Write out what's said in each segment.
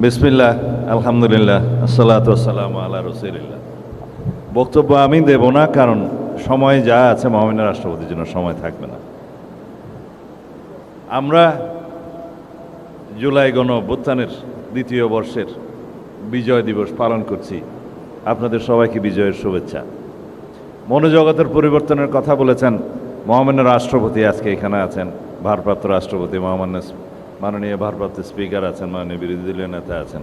বিসমিল্লাহ, আলহামদুলিল্লাহ, আসসালাতু ওয়াসসালামু আলা রাসূলিল্লাহ। বক্তব্য আমি দেব না, কারণ সময় যা আছে মহামান্য রাষ্ট্রপতির জন্য সময় থাকবে না। আমরা জুলাই গণ অভ্যুত্থানের দ্বিতীয় বর্ষের বিজয় দিবস পালন করছি। আপনাদের সবাইকে বিজয়ের শুভেচ্ছা। মনোজগতের পরিবর্তনের কথা বলেছেন মহামান্য রাষ্ট্রপতি, আজকে এখানে আছেন। ভারপ্রাপ্ত রাষ্ট্রপতি, মাননীয় ভারপ্রাপ্ত স্পিকার আছেন, মাননীয় বিরোধী দলীয় নেতা আছেন।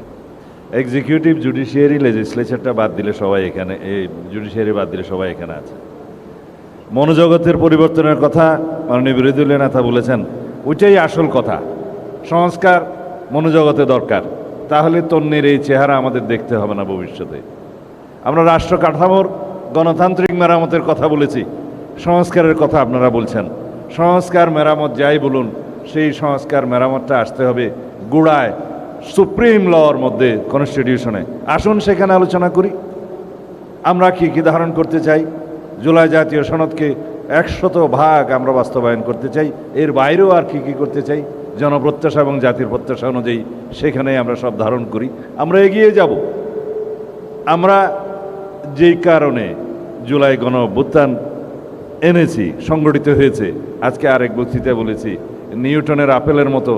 এক্সিকিউটিভ, জুডিশিয়ারি, লেজিসলেচারটা বাদ দিলে সবাই এখানে, এই জুডিশিয়ারি বাদ দিলে সবাই এখানে আছে। মনোজগতের পরিবর্তনের কথা মাননীয় বিরোধী দলীয় নেতা বলেছেন, ওইটাই আসল কথা। সংস্কার মনোজগতে দরকার, তাহলে তন্নির এই চেহারা আমাদের দেখতে হবে না ভবিষ্যতে। আমরা রাষ্ট্র কাঠামোর গণতান্ত্রিক মেরামতের কথা বলেছি, সংস্কারের কথা আপনারা বলছেন। সংস্কার মেরামত যাই বলুন, সেই সংস্কার মেরামতটা আসতে হবে গোড়ায়, সুপ্রিম লর মধ্যে, কনস্টিটিউশনে। আসুন সেখানে আলোচনা করি। আমরা কি কি ধারণ করতে চাই? জুলাই জাতীয় সনদকে 100% আমরা বাস্তবায়ন করতে চাই। এর বাইরেও আর কি কি করতে চাই, জনপ্রত্যাশা এবং জাতির প্রত্যাশা অনুযায়ী সেখানেই আমরা সব ধারণ করি। আমরা এগিয়ে যাব। আমরা যেই কারণে জুলাই গণ অভ্যুত্থান এনেছি, সংগঠিত হয়েছে, আজকে আরেক বক্তৃতায় বলেছি, নিউটনের আপেলের মতো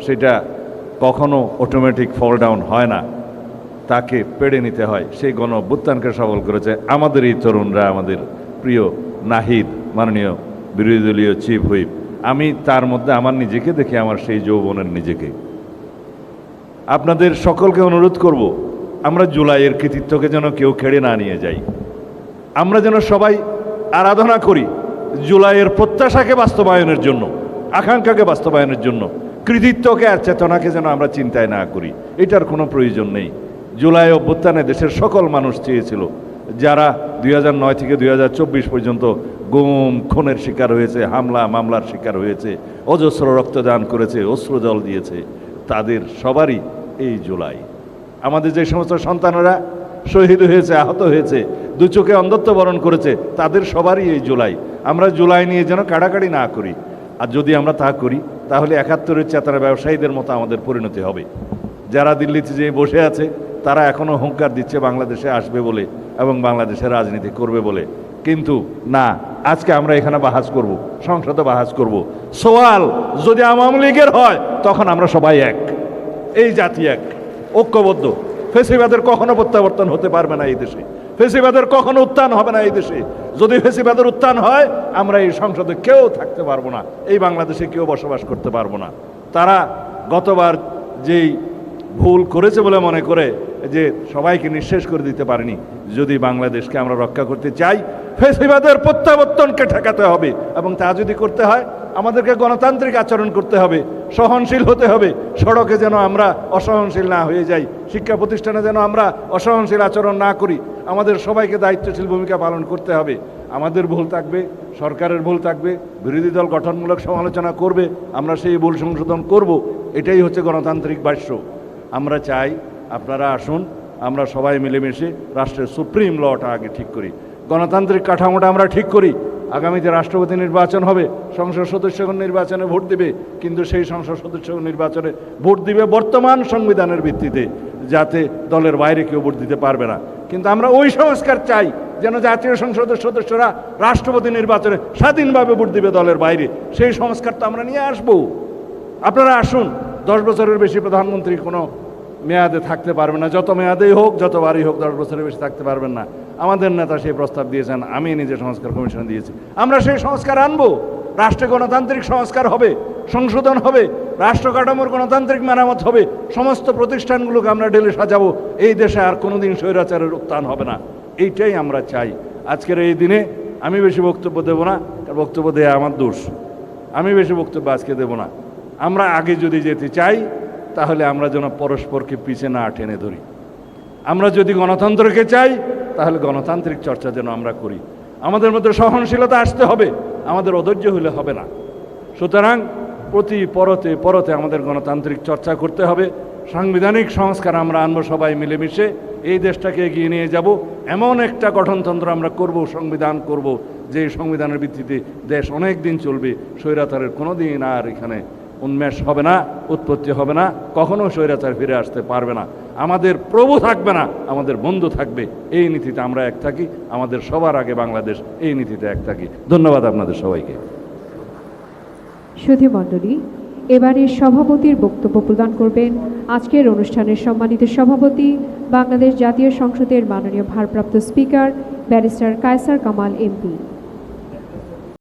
সেটা কখনো অটোমেটিক ফল ডাউন হয় না, তাকে পেড়ে নিতে হয়। সেই গণ অভ্যুত্থানকে সফল করেছে আমাদের এই তরুণরা, আমাদের প্রিয় নাহিদ, মাননীয় বিরোধী দলীয় চিফ হুইপ। আমি তার মধ্যে আমার নিজেকে দেখি, আমার সেই যৌবনের নিজেকে। আপনাদের সকলকে অনুরোধ করব, আমরা জুলাইয়ের কৃতিত্বকে যেন কেউ খেড়ে না নিয়ে যাই। আমরা যেন সবাই আরাধনা করি জুলাইয়ের প্রত্যাশাকে বাস্তবায়নের জন্য, আকাঙ্ক্ষাকে বাস্তবায়নের জন্য। কৃতিত্বকে আর চেতনাকে যেন আমরা চিন্তায় না করি, এটার কোনো প্রয়োজন নেই। জুলাই অভ্যুত্থানে দেশের সকল মানুষ চেয়েছিল, যারা 2009 থেকে 2024 পর্যন্ত গুম খুনের শিকার হয়েছে, হামলা মামলার শিকার হয়েছে, অজস্র রক্তদান করেছে, অশ্রুজল দিয়েছে, তাদের সবারই এই জুলাই। আমাদের যে সমস্ত সন্তানেরা শহীদ হয়েছে, আহত হয়েছে, দু চোখে অন্ধত্ব বরণ করেছে, তাদের সবারই এই জুলাই। আমরা জুলাই নিয়ে যেন কাড়াকাড়ি না করি। আর যদি আমরা তা করি, তাহলে 71-এর চেতনা ব্যবসায়ীদের মতো আমাদের পরিণতি হবে। যারা দিল্লিতে যেয়ে বসে আছে, তারা এখনও হুঙ্কার দিচ্ছে বাংলাদেশে আসবে বলে এবং বাংলাদেশে রাজনীতি করবে বলে। কিন্তু না, আজকে আমরা এখানে বাহাজ করব, সংসদে বাহাজ করব। সোয়াল যদি আওয়ামী লীগের হয়, তখন আমরা সবাই এক, এই জাতি এক, ঐক্যবদ্ধ। ফেসিবাদের কখনো প্রত্যাবর্তন হতে পারবে না এই দেশে, ফেসিবাদের কখনো উত্থান হবে না এই দেশে। যদি ফেসিবাদের উত্থান হয়, আমরা এই সংসদে কেউ থাকতে পারবো না, এই বাংলাদেশে কেউ বসবাস করতে পারবো না। তারা গতবার যেই ভুল করেছে বলে মনে করে যে সবাইকে নিঃশেষ করে দিতে পারেনি। যদি বাংলাদেশকে আমরা রক্ষা করতে চাই, ফেসিবাদের প্রত্যাবর্তনকে ঠেকাতে হবে, এবং তা যদি করতে হয় আমাদেরকে গণতান্ত্রিক আচরণ করতে হবে, সহনশীল হতে হবে। সড়কে যেন আমরা অসহনশীল না হয়ে যাই, শিক্ষা প্রতিষ্ঠানে যেন আমরা অসহনশীল আচরণ না করি। আমাদের সবাইকে দায়িত্বশীল ভূমিকা পালন করতে হবে। আমাদের ভুল থাকবে, সরকারের ভুল থাকবে, বিরোধী দল গঠনমূলক সমালোচনা করবে, আমরা সেই ভুল সংশোধন করব। এটাই হচ্ছে গণতান্ত্রিক বাক্য। আমরা চাই আপনারা আসুন, আমরা সবাই মিলেমিশে রাষ্ট্রের সুপ্রিম লটা আগে ঠিক করি, গণতান্ত্রিক কাঠামোটা আমরা ঠিক করি। আগামীতে রাষ্ট্রপতি নির্বাচন হবে, সংসদ সদস্যগণ নির্বাচনে ভোট দিবে, কিন্তু সেই সংসদ সদস্যগণ নির্বাচনে ভোট দিবে বর্তমান সংবিধানের ভিত্তিতে, যাতে দলের বাইরে কেউ ভোট দিতে পারবে না। কিন্তু আমরা ওই সংস্কার চাই যেন জাতীয় সংসদের সদস্যরা রাষ্ট্রপতি নির্বাচনে স্বাধীনভাবে ভোট দিবে দলের বাইরে। সেই সংস্কার তো আমরা নিয়ে আসবো। আপনারা আসুন। 10 বছরের বেশি প্রধানমন্ত্রী কোনো মেয়াদে থাকতে পারবে না, যত মেয়াদেই হোক, যতবারই হোক, 10 বছরের বেশি থাকতে পারবেন না। আমাদের নেতা সেই প্রস্তাব দিয়েছেন, আমি নিজে সংস্কার কমিশনে দিয়েছি। আমরা সেই সংস্কার আনবো, রাষ্ট্রে গণতান্ত্রিক সংস্কার হবে, সংশোধন হবে, রাষ্ট্র কাঠামোর গণতান্ত্রিক মেরামত হবে, সমস্ত প্রতিষ্ঠানগুলোকে আমরা ঢেলে সাজাবো। এই দেশে আর কোনোদিন স্বৈরাচারের উত্থান হবে না, এইটাই আমরা চাই। আজকের এই দিনে আমি বেশি বক্তব্য দেব না, বক্তব্য দেয়া আমার দোষ। আমি বেশি বক্তব্য আজকে দেব না। আমরা আগে যদি যেতে চাই, তাহলে আমরা যেন পরস্পরকে পিছে না টেনে ধরি। আমরা যদি গণতন্ত্রকে চাই, তাহলে গণতান্ত্রিক চর্চা যেন আমরা করি। আমাদের মধ্যে সহনশীলতা আসতে হবে, আমাদের অধৈর্য হলে হবে না। সুতরাং প্রতি পরতে পরতে আমাদের গণতান্ত্রিক চর্চা করতে হবে। সাংবিধানিক সংস্কার আমরা আনবো সবাই মিলেমিশে, এই দেশটাকে এগিয়ে নিয়ে যাব। এমন একটা গঠনতন্ত্র আমরা করব, সংবিধান করব, যে সংবিধানের ভিত্তিতে দেশ অনেক দিন চলবে, স্বৈরাচারের কোনো দিন আর এখানে উন্মেষ হবে না, উৎপত্তি হবে না, কখনো স্বৈরাচার ফিরে আসতে পারবে না। আমাদের প্রভু থাকবে না, আমাদের বন্ধু থাকবে। এই নীতিতে আমরা এক থাকি, আমাদের সবার আগে বাংলাদেশ, এই নীতিতে এক থাকি। ধন্যবাদ আপনাদের সবাইকে। সুধী মণ্ডলী, এবারে সভাপতির বক্তব্য প্রদান করবেন আজকের অনুষ্ঠানের সম্মানিত সভাপতি, বাংলাদেশ জাতীয় সংসদের মাননীয় ভারপ্রাপ্ত speaker barrister Kaiser Kamal MP.